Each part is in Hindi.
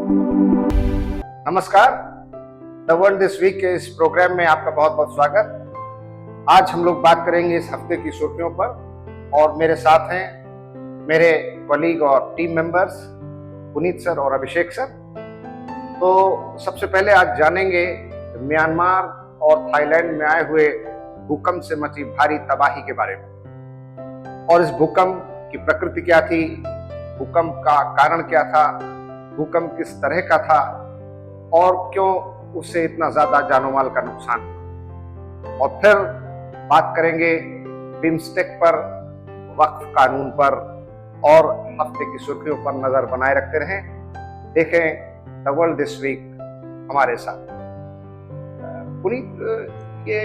नमस्कार। द वर्ल्ड दिस वीक के इस प्रोग्राम में आपका बहुत बहुत स्वागत। आज हम लोग बात करेंगे इस हफ्ते की सुर्खियों पर और मेरे साथ हैं मेरे कलीग और टीम मेंबर्स पुनीत सर और अभिषेक सर। तो सबसे पहले आज जानेंगे म्यांमार और थाईलैंड में आए हुए भूकंप से मची भारी तबाही के बारे में और इस भूकंप की प्रकृति क्या थी, भूकंप का कारण क्या था, भूकंप किस तरह का था और क्यों उससे इतना ज्यादा जानो माल का नुकसान। और फिर बात करेंगे बिम्स्टेक पर, वक्फ कानून पर और हफ्ते की सुर्खियों पर नजर बनाए रखते रहें। देखें द वर्ल्ड दिस वीक हमारे साथ। पुनीत, ये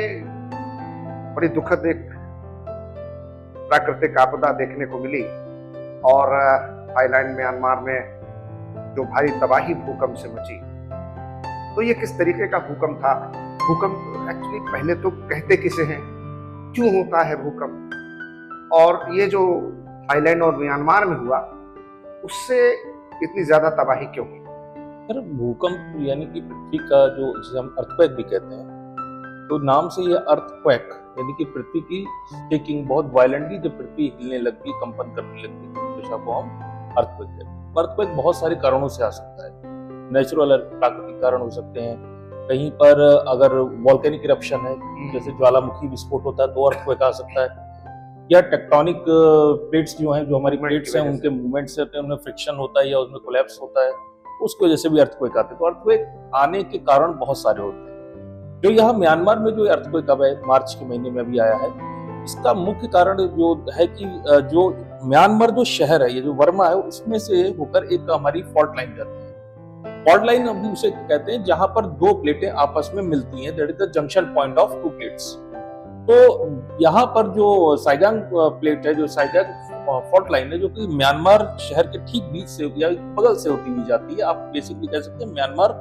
बड़ी दुखद एक प्राकृतिक आपदा देखने को मिली और थाईलैंड म्यांमार में जो भारी तबाही भूकंप से मची, तो ये किस तरीके का भूकंप था? भूकंप एक्चुअली पहले तो कहते किसे हैं, क्यों होता है भूकंप, और ये जो थाईलैंड और म्यांमार में हुआ उससे इतनी ज्यादा तबाही क्यों हुई? सर, भूकंप यानी कि पृथ्वी का जो, जिसे हम अर्थक्वेक भी कहते हैं, तो नाम से ये अर्थक्वेक यानी कि पृथ्वी की शेकिंग बहुत वायलेंटली जब पृथ्वी हिलने लगती, कंपन करने लगती, तो दिशा को हम अर्थक्वेक कहते हैं। अर्थक्वेक बहुत सारे कारणों से आ सकता है। नेचुरल प्राकृतिक कारण हो सकते हैं, कहीं पर अगर वॉल्केनिक इरप्शन है, जैसे ज्वालामुखी विस्फोट होता है तो अर्थक्वेक आ सकता है, या टेक्टोनिक प्लेट्स जो हैं, जो हमारी प्लेट्स हैं, उनके मूवमेंट से उनमें फ्रिक्शन होता है या उसमें कोलैप्स होता है, उसकी वजह से भी अर्थक्वेक आते हैं। तो अर्थक्वेक आने के कारण बहुत सारे होते हैं। जो यहाँ म्यांमार में जो अर्थक्वेक अब है, मार्च के महीने में अभी आया है, इसका मुख्य कारण जो है कि जो म्यांमार जो शहर है, ये जो वर्मा है, उसमें से होकर एक हमारी फॉल्ट लाइन जाती है। फॉल्ट लाइन हम उसे कहते हैं जहां पर दो प्लेटें आपस में मिलती हैं, that is the junction point of to plates. तो यहाँ पर जो साइगांग प्लेट है, जो साइगांग फॉल्ट लाइन है, जो कि म्यांमार शहर के ठीक बीच से या बगल से होती हुई जाती है, आप बेसिकली कह सकते हैं म्यांमार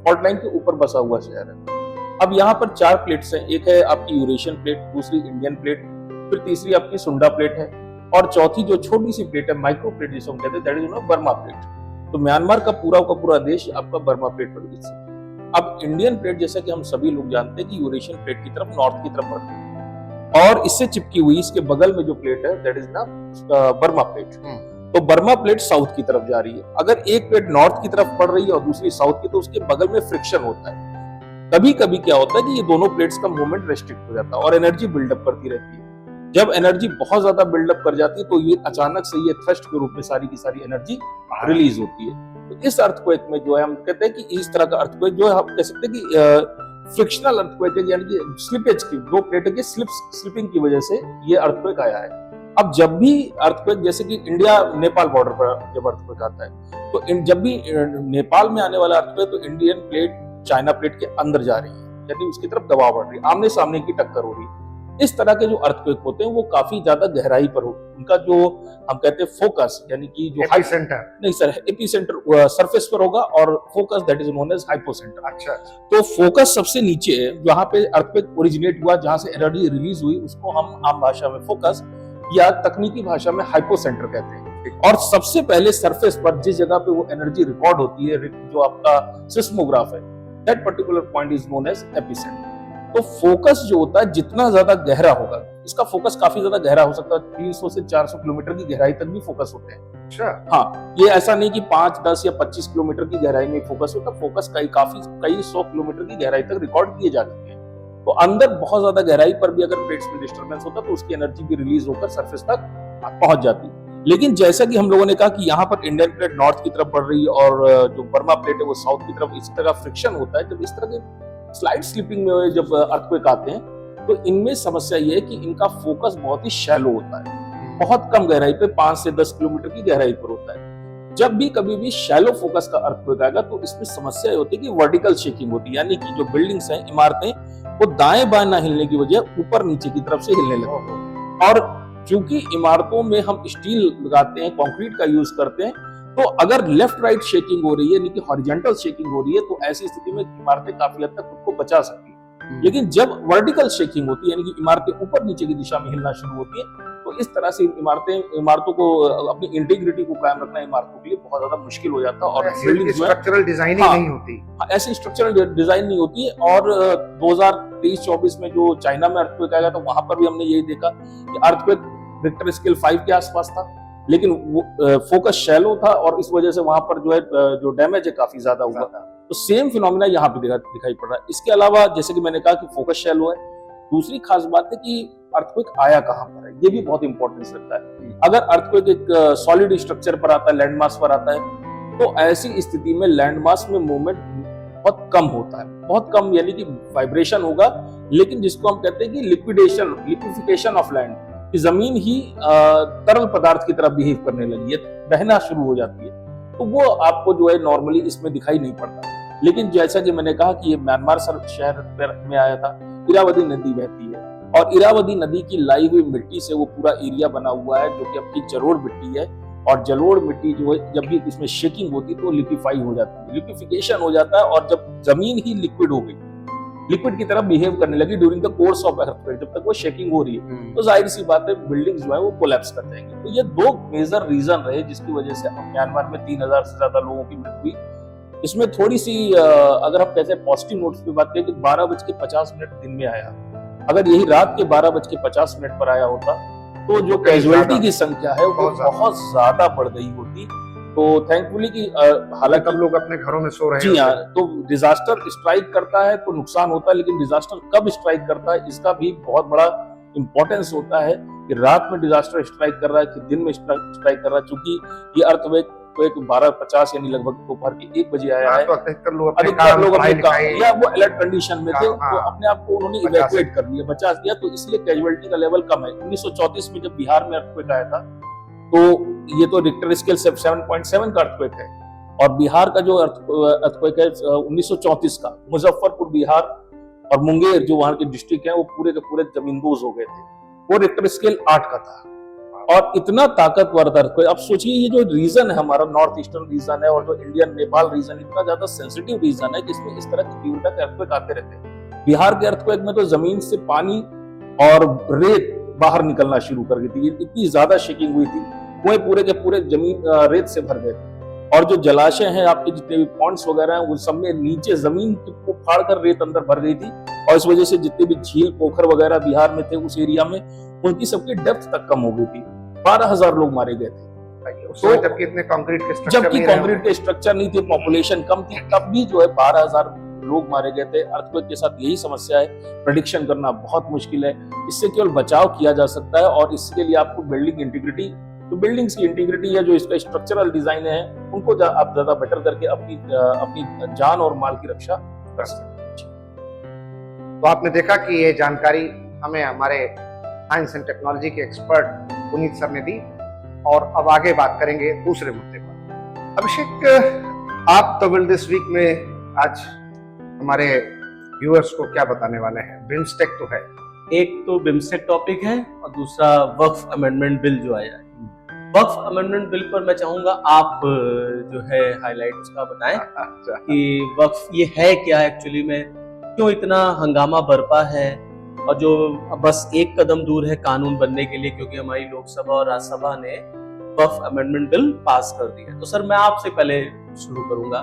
फॉल्ट लाइन के ऊपर बसा हुआ शहर है। अब यहाँ पर चार प्लेट्स हैं, एक है आपकी यूरेशियन प्लेट, दूसरी इंडियन प्लेट, फिर तीसरी आपकी सुंडा प्लेट है, और चौथी जो छोटी सी प्लेट है, माइक्रो प्लेट जिसे हम कहते हैं, दैट इज बर्मा प्लेट। तो म्यांमार का पूरा देश आपका बर्मा प्लेट पर विकसित है। अब इंडियन प्लेट, जैसा कि हम सभी लोग जानते हैं कि यूरेशियन प्लेट की तरफ, नॉर्थ की तरफ बढ़ती है, और इससे चिपकी हुई इसके बगल में जो प्लेट है, दैट इज ना बर्मा प्लेट। तो बर्मा प्लेट साउथ की तरफ जा रही है। अगर एक प्लेट नॉर्थ की तरफ पड़ रही है और दूसरी साउथ की, तो उसके बगल में फ्रिक्शन होता है। कभी कभी क्या होता है कि ये दोनों प्लेट्स का मूवमेंट रेस्ट्रिक्ट हो जाता है और एनर्जी बिल्डअप करती रहती है। जब एनर्जी बहुत ज्यादा बिल्डअप कर जाती है तो ये अचानक से ये थ्रस्ट के रूप में सारी की सारी एनर्जी रिलीज होती है। तो इस अर्थक्वेक में जो है, हम कहते हैं कि इस तरह का अर्थक्वेक जो है, हम कह सकते हैं कि फ्रिक्शनल अर्थक्वेक है, यानी कि स्लिपेज की, दो प्लेटों की स्लिपिंग की वजह से ये अर्थक्वेक आया है। अब जब भी अर्थक्वेक, जैसे कि इंडिया नेपाल बॉर्डर पर जब अर्थक्वेक आता है, तो जब भी नेपाल में आने वाला अर्थक्वेक, तो इंडियन प्लेट चाइना प्लेट के अंदर जा रही है, यानी उसकी तरफ दबाव बढ़ रही है, आमने सामने की टक्कर हो रही है। इस तरह के जो अर्थक्वेक होते हैं वो काफी ज्यादा गहराई पर हो, उनका जो हम कहते हैं फोकस, यानी कि जो एपिसेंटर नहीं सर, एपिसेंटर सरफेस पर होगा और focus that is known as hypocentre. अच्छा, तो फोकस सबसे नीचे है, जहां पे अर्थक्वेक ओरिजिनेट हुआ, जहां से एनर्जी रिलीज हुई, उसको हम आम भाषा में फोकस या तकनीकी भाषा में हाइपोसेंटर कहते हैं। और सबसे पहले सरफेस पर जिस जगह पे वो एनर्जी रिकॉर्ड होती है, जो आपका सिस्मोग्राफ है, that particular point is known as epicentre. तो फोकस जो होता है जितना ज्यादा गहरा होगा, इसका फोकस काफी ज्यादा गहरा हो सकता है, 300 से 400 किलोमीटर की गहराई तक भी फोकस होते हैं। अच्छा, हाँ, ये ऐसा नहीं कि 5, 10 या 25 किलोमीटर की गहराई में फोकस होता है। फोकस कई 100 किलोमीटर की गहराई तक रिकॉर्ड किए जा चुके हैं। तो अंदर बहुत ज्यादा गहराई पर भी अगर प्लेट्स में डिस्टर्बेंस होता है तो उसकी एनर्जी भी रिलीज होकर सरफेस तक पहुंच जाती है। लेकिन जैसा कि हम लोगों ने कहा कि यहाँ पर इंडियन प्लेट नॉर्थ की तरफ बढ़ रही है और जो बर्मा प्लेट है वो साउथ की तरफ, इस तरह फ्रिक्शन होता है। जब इस तरह के स्लाइड स्लिपिंग में जब अर्थक्वेक आते हैं तो इनमें समस्या ये है कि इनका फोकस बहुत ही शैलो होता है, बहुत कम गहराई पे, 5 से 10 किलोमीटर की गहराई पर होता है। जब भी कभी भी शैलो फोकस का अर्थक्वेक आएगा तो इसमें समस्या होती है कि वर्टिकल शेकिंग होती है, यानी कि जो बिल्डिंग्स हैं, इमारतें, वो दाएं बाएं ना हिलने की वजह ऊपर नीचे की तरफ से हिलने लगती है। और चूंकि इमारतों में हम स्टील लगाते हैं, कंक्रीट का यूज करते हैं, तो अगर लेफ्ट राइट शेकिंग हो रही है, यानी कि हॉरिजॉन्टल शेकिंग हो रही है, तो ऐसी स्थिति में इमारतें काफी हद तक खुद को बचा सकती है। लेकिन जब वर्टिकल शेकिंग होती है, यानी कि इमारतें ऊपर नीचे की दिशा में हिलना शुरू होती है, तो इस तरह से इमारतों को अपनी इंटीग्रिटी को कायम रखना इमारतों के लिए बहुत ज्यादा मुश्किल हो जाता है। और बिल्डिंग स्ट्रक्चरल डिजाइनिंग हाँ, नहीं होती, ऐसी स्ट्रक्चरल डिजाइन नहीं होती है। और 2023-24 में जो चाइना में अर्थक्वेक आया था, वहां पर भी हमने यही देखा कि अर्थक्वेक रिक्टर स्केल 5 के आसपास था, लेकिन वो फोकस शैलो था और इस वजह से वहां पर जो है जो डैमेज है काफी ज्यादा हुआ। तो सेम फिनोमिना यहाँ पे दिखाई पड़ रहा है। इसके अलावा जैसे कि मैंने कहा कि फोकस शैलो है, दूसरी खास बात है कि अर्थक्वेक आया कहाँ पर है, ये भी बहुत इंपॉर्टेंस रखता है। अगर अर्थक्वेक एक सॉलिड स्ट्रक्चर पर आता है, लैंडमास पर आता है, तो ऐसी स्थिति में लैंडमास में मूवमेंट बहुत कम होता है, बहुत कम, यानी कि वाइब्रेशन होगा, लेकिन जिसको हम कहते हैं कि लिक्विफिकेशन ऑफ लैंड, कि जमीन ही तरल पदार्थ की तरह बिहेव करने लगी है, बहना शुरू हो जाती है, तो वो आपको जो है नॉर्मली इसमें दिखाई नहीं पड़ता। लेकिन जैसा कि मैंने कहा कि ये म्यांमार शहर में आया था, इरावदी नदी बहती है और इरावदी नदी की लाई हुई मिट्टी से वो पूरा एरिया बना हुआ है, जो कि आपकी जलोढ़ मिट्टी है। और जलोढ़ मिट्टी जो है जब भी इसमें शेकिंग होती है तो लिक्विफाई हो जाती है, लिक्विफिकेशन हो जाता है। और जब जमीन ही लिक्विड हो गई, लिक्विड की तरह बिहेव करने लगी during the course of earthquake, जब तक वो शेकिंग हो रही है, तो जाहिर सी बात है बिल्डिंग जो है वो कोलैप्स कर जाएंगे। तो ये दो मेजर रीजन रहे जिसकी वजह से म्यांमार में 3000 से ज्यादा लोगों की मृत्यु हुई। इसमें थोड़ी सी अगर हम कहते हैं पॉजिटिव नोट्स की बात करें कि 12:50 दिन में आया, अगर यही रात के 12:50 पर आया होता तो जो कैजुअलिटी की संख्या है वो बहुत ज्यादा बढ़ गई होती। तो थैंकफुली कि हालांकि लोग अपने घरों में सो रहे जी हाँ, तो डिजास्टर स्ट्राइक करता है तो नुकसान होता है, लेकिन डिजास्टर कब स्ट्राइक करता है इसका भी बहुत बड़ा इंपॉर्टेंस होता है कि रात में डिजास्टर स्ट्राइक कर रहा है कि दिन में स्ट्राइक कर रहा है। चूंकि ये अर्थक्वेक 12:50 यानी लगभग दोपहर के 1 बजे आया है, तो अधिकतर लोग अपने काम या वो अलर्ट कंडीशन में थे, तो अपने आप को उन्होंने इवैक्यूएट कर लिया, बचा दिया, तो इसलिए कैजुअलिटी का लेवल कम है। 1934 में जब बिहार में अर्थक्वेक आया था, तो ये तो रिक्टर स्केल 7.7 का अर्थक्वेक है, और बिहार का जो अर्थक्वेक है 1934 का, मुजफ्फरपुर बिहार और मुंगेर जो वहां के डिस्ट्रिक्ट हैं वो पूरे के पूरे जमींदोज हो गए थे, वो रिक्टर स्केल 8 का था। और इतना ताकतवर अर्थक्वेक, अब सोचिए ये जो रीजन है हमारा नॉर्थ ईस्टर्न रीजन है और जो इंडियन नेपाल रीजन, इतना ज्यादा सेंसिटिव रीजन है कि इसमें इस तरह की तीव्रता के अर्थक्वेक आते रहते हैं। बिहार के अर्थक्वेक में तो जमीन से पानी और रेत बाहर निकलना शुरू कर गई थी, इतनी ज्यादा शेकिंग हुई थी, कुएं पूरे के पूरे जमीन रेत से भर गए थे। और जो जलाशय हैं आपके जितने भी पॉन्ड्स वगैरह हैं, उन सब में नीचे जमीन को फाड़ कर रेत अंदर भर गई थी, और इस वजह से जितने भी झील पोखर वगैरह बिहार में थे उस एरिया में, उनकी सबकी डेप्थ तक कम हो गई थी। 12,000 लोग मारे गए थे। तो जबकि इतने कंक्रीट के स्ट्रक्चर नहीं थे, पॉपुलेशन कम थी, तब भी जो है 12,000 लोग मारे गए थे। अर्थक्वेक के साथ यही समस्या है, प्रेडिक्शन करना बहुत मुश्किल है, इससे केवल बचाव किया जा सकता है। और इसके लिए आपको बिल्डिंग इंटीग्रिटी, तो बिल्डिंग्स की इंटीग्रिटी या जो इसका स्ट्रक्चरल डिजाइन है उनको आप ज्यादा बेटर करके अपनी जान और माल की रक्षा कर सकते हैं। तो आपने देखा कि ये जानकारी हमें हमारे साइंस एंड टेक्नोलॉजी के एक्सपर्ट पुनीत सर ने दी, और अब आगे बात करेंगे दूसरे मुद्दे पर। अभिषेक, आप तो विल दिस वीक में आज हमारे व्यूअर्स को क्या बताने वाले हैं? बिम्स्टेक तो है, एक तो बिम्स्टेक टॉपिक है और दूसरा वक्फ अमेंडमेंट बिल जो आया है। वक्फ अमेंडमेंट बिल पर मैं चाहूंगा आप जो है हाईलाइट उसका बताएं कि वक्फ ये है क्या एक्चुअली में, क्यों इतना हंगामा बरपा है, और जो बस एक कदम दूर है कानून बनने के लिए, क्योंकि हमारी लोकसभा और राज्यसभा ने वक्फ अमेंडमेंट बिल पास कर दिया। तो सर मैं आपसे पहले शुरू करूंगा।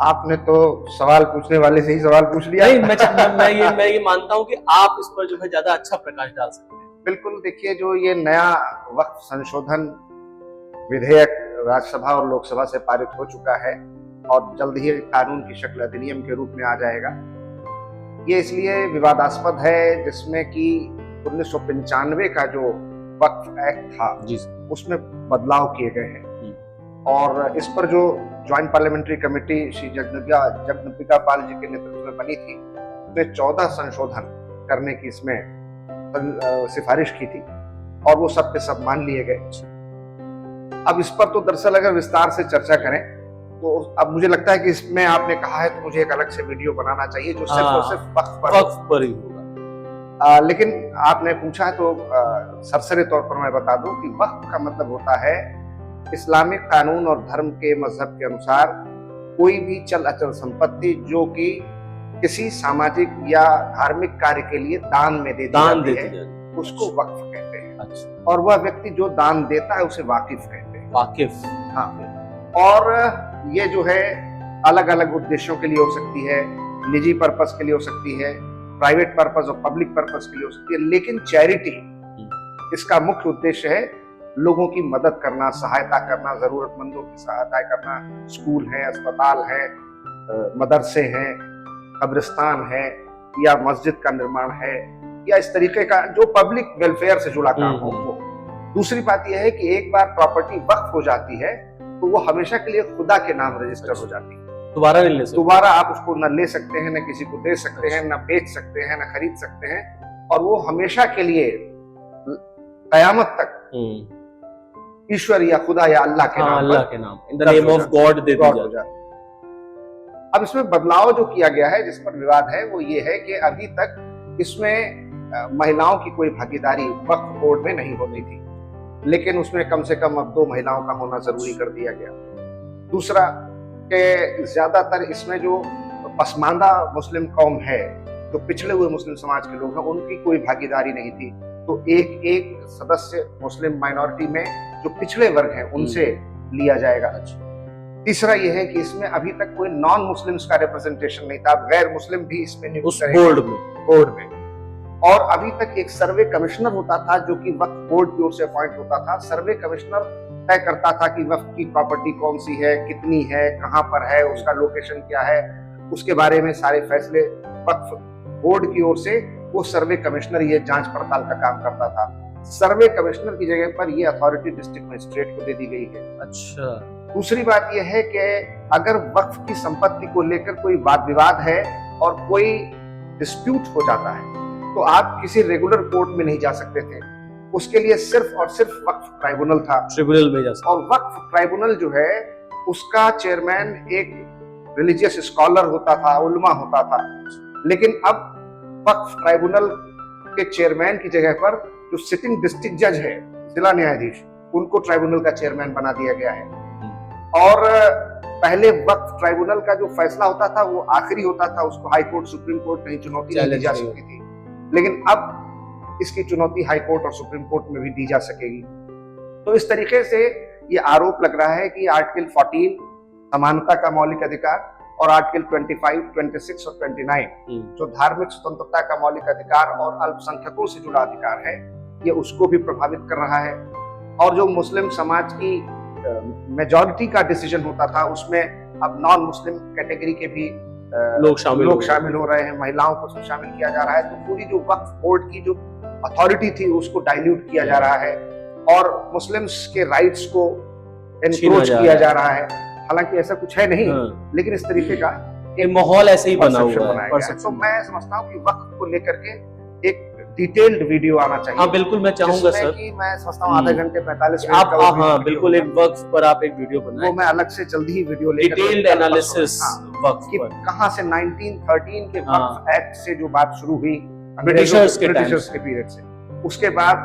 आपने तो सवाल पूछने वाले से ही सवाल पूछ लिया। नहीं, मैं ये मानता हूं कि आप इस पर जो है ज्यादा अच्छा प्रकाश डाल सकते हैं। बिल्कुल, देखिए जो ये नया वक्फ संशोधन विधेयक राज्यसभा और लोकसभा से पारित हो चुका है और जल्द ही कानून की शक्ल अधिनियम के रूप में आ जाएगा। ये इसलिए विवादास्पद है जिसमें कि 1995 का जो वक्फ एक्ट था उसमें बदलाव किए गए हैं, और इस पर जो joint parliamentary committee Shri Jagdambika Pal ji के नेतृत्व में बनी थी, उसने 14 संशोधन करने की इसमें सिफारिश की थी, और वो सब के सब मान लिए गए। अब इस पर तो दरअसल अगर विस्तार से चर्चा करें तो अब मुझे लगता है कि इसमें आपने कहा है तो मुझे एक अलग से वीडियो बनाना चाहिए जो सिर्फ और सिर्फ वक्फ पर ही होगा। लेकिन आपने पूछा है तो सरसरी तौर पर मैं बता दूं कि वक्फ का मतलब होता है इस्लामिक कानून और धर्म के मजहब के अनुसार कोई भी चल अचल संपत्ति जो कि किसी सामाजिक या धार्मिक कार्य के लिए दान में दे दी जाती है, उसको वक्फ कहते हैं। अच्छा, और वह व्यक्ति जो दान देता है उसे वाकिफ कहते हैं। वाकिफ। हाँ, और ये जो है अलग अलग उद्देश्यों के लिए हो सकती है, निजी पर्पस के लिए हो सकती है, प्राइवेट पर्पस और पब्लिक पर्पस के लिए हो सकती है, लेकिन चैरिटी इसका मुख्य उद्देश्य है लोगों की मदद करना, सहायता करना, जरूरतमंदों की सहायता करना। स्कूल है, अस्पताल है, मदरसे हैं, कब्रिस्तान है, या मस्जिद का निर्माण है, या इस तरीके का जो पब्लिक वेलफेयर से जुड़ा काम हो वो। दूसरी बात यह है कि एक बार प्रॉपर्टी वक्फ हो जाती है तो वो हमेशा के लिए खुदा के नाम रजिस्टर हो जाती है। दोबारा नहीं ले सकते। दोबारा आप उसको न ले सकते हैं, न किसी को दे सकते हैं, न बेच सकते हैं, न खरीद सकते हैं, और वो हमेशा के लिए कयामत तक ईश्वर या खुदा या अल्लाह के नाम, अल्लाह के नाम, in the name of God दे दी जाती है। अब इसमें बदलाव जो किया गया है, जिस पर विवाद है, वो ये है कि अभी तक इसमें महिलाओं की कोई भागीदारी वक्फ बोर्ड में नहीं होती थी, लेकिन उसमें कम से कम अब 2 महिलाओं का होना जरूरी कर दिया गया। दूसरा कि ज्यादातर इसमें जो पसमानदा मुस्लिम कौम है, जो पिछड़े हुए मुस्लिम समाज के लोग हैं, उनकी कोई भागीदारी नहीं थी, तो एक सदस्य मुस्लिम माइनॉरिटी में जो पिछड़े वर्ग हैं उनसे लिया जाएगा। तीसरा यह है कि इसमें अभी तक कोई नॉन मुस्लिम्स का रिप्रेजेंटेशन नहीं था, गैर मुस्लिम भी इसमें नियुक्त बोर्ड में। और अभी तक एक सर्वे कमिश्नर होता था जो कि वक्फ बोर्ड की ओर से अपॉइंट होता था। सर्वे कमिश्नर तय करता था कि वक्फ की प्रॉपर्टी कौन सी है, कितनी है, कहां पर है, उसका लोकेशन क्या है, उसके बारे में सारे फैसले वक्फ बोर्ड की ओर से वो सर्वे कमिश्नर ये जांच पड़ताल का काम करता था। सर्वे कमिश्नर की जगह पर ये अथॉरिटी डिस्ट्रिक्ट मजिस्ट्रेट को दे दी गई है। अच्छा। दूसरी बात यह है कि अगर वक्फ की संपत्ति को लेकर कोई वाद विवाद है और कोई डिस्प्यूट हो जाता है तो आप किसी रेगुलर कोर्ट में नहीं जा सकते थे, उसके लिए सिर्फ और सिर्फ वक्फ ट्राइब्यूनल था। ट्रिब्यूनल में जा सकते। और वक्फ ट्राइब्यूनल जो है उसका चेयरमैन एक रिलीजियस स्कॉलर होता था, उलमा होता था, लेकिन अब वक्फ ट्राइब्यूनल के चेयरमैन की जगह पर जो सिटिंग डिस्ट्रिक्ट जज है, जिला न्यायाधीश, उनको ट्राइब्यूनल का चेयरमैन बना दिया गया है। और पहले वक्फ ट्राइब्यूनल का जो फैसला होता था वो आखिरी होता था, उसको हाई कोर्ट, सुप्रीम कोर्ट कहीं चुनौती नहीं दी जा सकती थी, लेकिन अब इसकी चुनौती हाई कोर्ट और सुप्रीम कोर्ट में भी दी जा सकेगी। तो इस तरीके से ये आरोप लग रहा है कि आर्टिकल 14 समानता का मौलिक अधिकार और आर्टिकल 25, 26 और 29 जो धार्मिक स्वतंत्रता का मौलिक अधिकार और अल्पसंख्यकों से जुड़ा अधिकार है, ये उसको भी प्रभावित कर रहा है। और जो मुस्लिम समाज की मेजॉरिटी का डिसीजन होता था उसमें अब नॉन मुस्लिम कैटेगरी के भी लोग शामिल हो रहे हैं, महिलाओं को शामिल किया जा रहा है। तो पूरी जो वक्फ बोर्ड की जो अथॉरिटी थी उसको डाइल्यूट किया जा रहा है और मुस्लिम्स के राइट्स को एनक्रोच किया जा रहा है। हालांकि ऐसा कुछ है नहीं, लेकिन इस तरीके का एक माहौल ऐसे ही बना हुआ है। तो मैं समझता हूँ कि वक्फ को लेकर के एक डिटेल्ड वीडियो आना चाहिए। हाँ बिल्कुल, मैं चाहूंगा सर कि मैं समझता हूँ आधे घंटे 45 मिनट आप हाँ बिल्कुल एक वक्फ पर आप एक वीडियो बनाएं, वो मैं अलग से जल्दी ही वीडियो लेकर डिटेल्ड एनालिसिस वक्फ पर, कहां से 1913 के वक्फ एक्ट से जो बात शुरू हुई ब्रिटिशर्स के पीरियड से, उसके बाद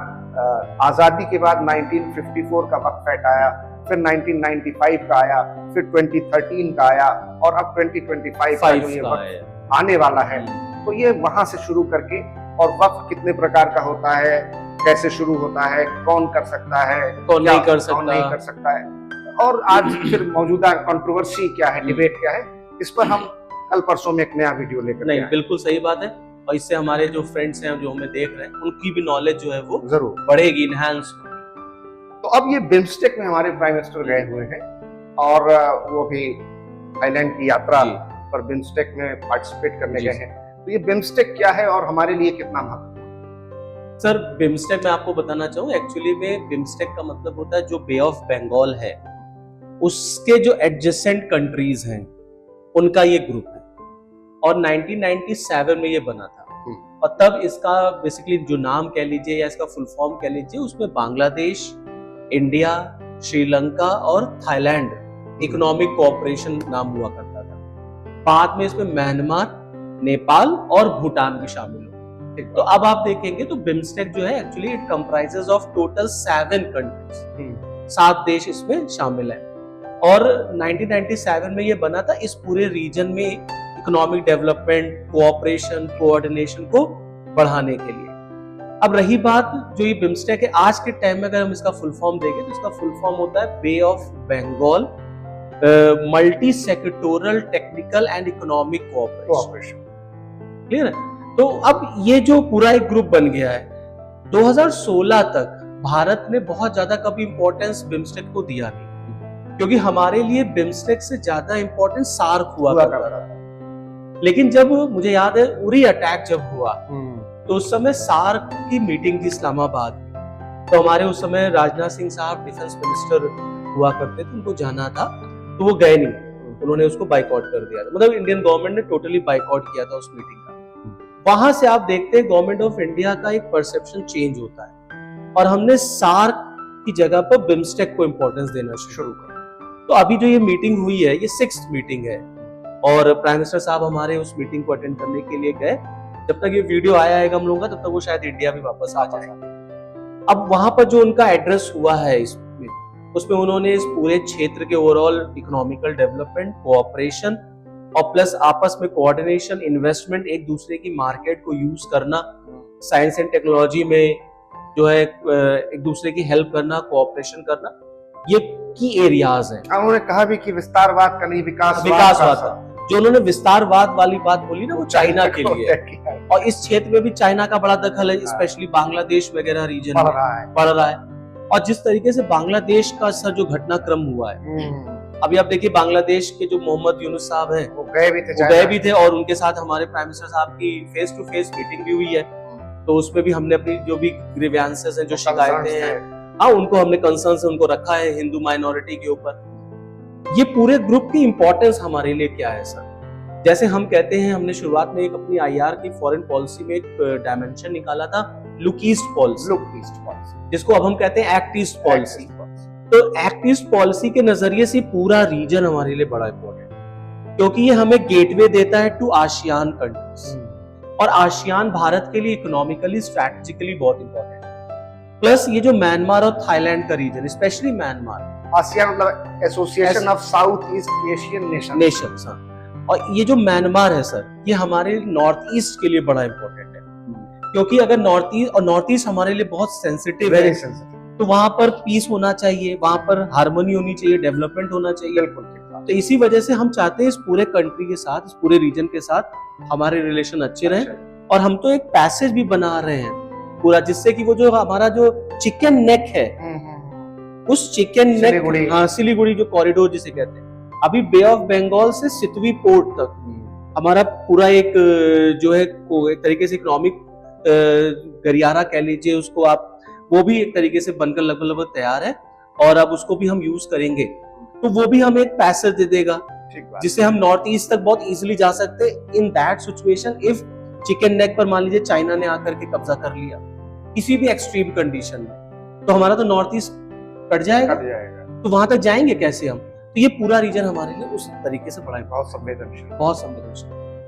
आजादी के बाद 1954 का वक्फ एक्ट आया, फिर 1995 का आया, फिर 2013 का आया और अब 2025 का जो ये वक्फ आने वाला है। तो ये वहां से शुरू करके, और वक्फ कितने प्रकार का होता है, कैसे शुरू होता है, कौन कर सकता है, कौन नहीं कर सकता है, और आज फिर मौजूदा कंट्रोवर्सी क्या है, डिबेट क्या है, इस पर हम कल परसों में एक नया वीडियो लेकर नहीं बिल्कुल सही बात है। और इससे हमारे जो फ्रेंड्स हैं जो हमें देख रहे हैं उनकी भी नॉलेज जो है वो जरूर बढ़ेगी, इनहैंस। तो अब ये बिम्स्टेक में हमारे प्राइम मिनिस्टर गए हुए हैं और वो भी थाईलैंड की यात्रा पर बिम्स्टेक में पार्टिसिपेट करने गए हैं। तो ये बिम्स्टेक क्या है और हमारे लिए कितना महत्वपूर्ण? सर बिम्स्टेक मैं आपको बताना चाहूँ, एक्चुअली में बिम्स्टेक का मतलब होता है जो बे ऑफ बंगाल है उसके जो एडजेसेंट कंट्रीज हैं उनका ये ग्रुप है, और 1997 में ये बना था। और तब इसका बेसिकली जो नाम कह लीजिए या इसका फुल फॉर्म कह लीजिए, उसमें बांग्लादेश, इंडिया, श्रीलंका और थाईलैंड इकोनॉमिक कोऑपरेशन नाम हुआ करता था। बाद में इसमें म्यांमार, नेपाल और भूटान भी शामिल हो। तो अब आप देखेंगे तो बिम्स्टेक जो है actually it comprises of total 7 countries, 7 देश इसमें शामिल हैं। और 1997 में ये बना था इस पूरे रीजन में इकोनॉमिक डेवलपमेंट, कोऑपरेशन, कोऑर्डिनेशन को बढ़ाने के लिए। अब रही बात जो ये बिम्स्टेक है, आज के टाइम में अगर हम इसका फुल फॉर्म देखें तो इसका फुल फॉर्म होता है bay of Bengal multi sectoral technical and economic cooperation. Clear है? तो अब ये जो पूरा एक ग्रुप बन गया है, 2016 तक भारत ने बहुत ज्यादा कभी इंपॉर्टेंस बिम्स्टेक को दिया नहीं, क्योंकि हमारे लिए बिम्स्टेक से ज्यादा इंपॉर्टेंस सार्क हुआ करता था। लेकिन जब मुझे याद है उरी अटैक जब हुआ तो उस समय सार्क की मीटिंग थी इस्लामाबाद में, तो हमारे उस समय राजनाथ सिंह साहब डिफेंस मिनिस्टर हुआ करते थे, उनको जाना था तो वो गए नहीं, उन्होंने उसको बाइकआउट कर दिया था। मतलब इंडियन गवर्नमेंट ने टोटली बाइकआउट किया था उस मीटिंग का। वहां से आप देखते हैं गवर्नमेंट ऑफ इंडिया का एक परसेप्शन चेंज होता है और हमने सार्क की जगह पर बिम्स्टेक को इंपॉर्टेंस देना शुरू किया। तो अभी जो ये मीटिंग हुई है ये 6th मीटिंग है और प्राइम मिनिस्टर साहब हमारे उस मीटिंग को अटेंड करने के लिए गए। जब तक ये वीडियो आएगा हम लोगों का तब तक वो शायद इंडिया भी वापस आ जाएगा। अब वहां पर जो उनका एड्रेस हुआ है इसमें, उसमें उन्होंने इस पूरे क्षेत्र के ओवरऑल इकोनॉमिकल डेवलपमेंट, कोऑपरेशन और प्लस आपस में कोऑर्डिनेशन, इन्वेस्टमेंट, एक दूसरे की मार्केट को यूज करना, साइंस एंड टेक्नोलॉजी में जो है एक दूसरे की हेल्प करना, कोऑपरेशन करना, ये की एरियाज हैं। उन्होंने कहा भी कि विस्तारवाद का नहीं विकासवाद का जो उन्होंने विस्तारवाद वाली बात बोली ना, वो चाइना के लिए, और इस क्षेत्र में भी चाइना का बड़ा दखल है, स्पेशली बांग्लादेश वगैरह रीजन में बढ़ रहा है। और जिस तरीके से बांग्लादेश का सर जो घटनाक्रम हुआ है, अभी आप देखिए बांग्लादेश के जो मोहम्मद यूनुस साहब हैं वो गए भी थे और उनके साथ हमारे प्राइम मिनिस्टर साहब की फेस टू फेस मीटिंग भी हुई है। तो उसमें भी हमने अपनी जो भी ग्रीवेंसेस हैं, जो शिकायतें हैं, हाँ उनको हमने कंसर्न से उनको रखा है हिंदू माइनॉरिटी के ऊपर। ये पूरे ग्रुप की इंपॉर्टेंस हमारे लिए क्या है सर? जैसे हम कहते हैं, हमने शुरुआत में एक अपनी आईआर की फॉरेन पॉलिसी में एक डायमेंशन निकाला था, लुक ईस्ट पॉलिसी, जिसको अब हम कहते हैं एक्ट ईस्ट पॉलिसी। तो एक्ट ईस्ट पॉलिसी के नजरिए से पूरा रीजन हमारे लिए बड़ा इंपॉर्टेंट है, क्योंकि ये हमें गेटवे देता है टू आसियान कंट्रीज, और आसियान भारत के लिए इकोनॉमिकली, स्ट्रैटेजिकली बहुत इंपॉर्टेंट है। प्लस ये जो म्यांमार और थाईलैंड का रीजन, स्पेशली म्यांमार, आसियान मतलब association of south east Asian Nations, और ये जो म्यांमार है सर, ये हमारे नॉर्थ ईस्ट के लिए बड़ा इंपॉर्टेंट है, क्योंकि अगर नॉर्थ ईस्ट हमारे लिए बहुत सेंसिटिव है, तो वहां पर पीस होना चाहिए, वहां पर हार्मनी होनी चाहिए, डेवलपमेंट होना चाहिए। तो इसी वजह से हम चाहते हैं इस पूरे कंट्री के साथ, इस पूरे रीजन के साथ हमारे रिलेशन अच्छे रहे। और हम तो एक पैसेज भी बना रहे हैं पूरा, जिससे कि वो जो हमारा जो चिकन नेक है, उस चिकन नेक, हाँ सिलीगुड़ी जो कॉरिडोर जिसे कहते हैं, अभी बे ऑफ बंगाल से सितवी पोर्ट तक हमारा पूरा एक जो है एक तरीके से इकोनॉमिक गलियारा कह लीजिए उसको आप, वो भी एक तरीके से बनकर लगभग तैयार है, और अब उसको भी हम यूज करेंगे। तो वो भी हमें एक पैसेज दे देगा जिससे हम नॉर्थ ईस्ट तक बहुत इजीली जा सकते हैं। In that situation if chicken neck पर मान लीजिए चाइना ने आकर के कब्जा कर लिया किसी भी एक्सट्रीम कंडीशन में, तो हमारा तो नॉर्थ ईस्ट कट जाएगा। तो वहां तक जाएंगे कैसे हम? तो ये पूरा रीजन हमारे लिए उस तरीके से बड़ा बहुत संवेदनशील।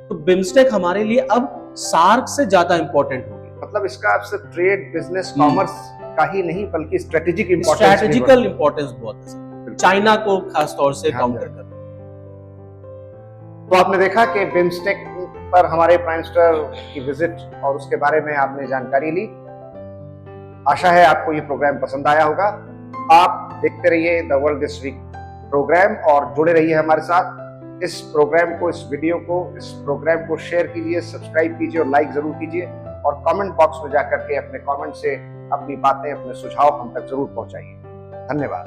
तो बिम्स्टेक हमारे लिए अब सार्क से ज्यादा इंपॉर्टेंट हो गया। मतलब इसका आप सिर्फ ट्रेड, बिजनेस, कॉमर्स का ही नहीं बल्कि स्ट्रेटेजिकल इंपॉर्टेंस बहुत है, चाइना को खास तौर से काउंटर कर। तो आपने देखा कि बिम्स्टेक पर हमारे प्राइम मिनिस्टर की विजिट और उसके बारे में आपने जानकारी ली। आशा है आपको ये प्रोग्राम पसंद आया होगा। आप देखते रहिए the world this week programme और जुड़े रहिए हमारे साथ। इस प्रोग्राम को, इस वीडियो को, इस प्रोग्राम को शेयर कीजिए, सब्सक्राइब कीजिए और लाइक जरूर कीजिए, और कमेंट बॉक्स में जाकर के अपने कमेंट से अपनी बातें, अपने सुझाव हम तक जरूर पहुंचाइए। धन्यवाद।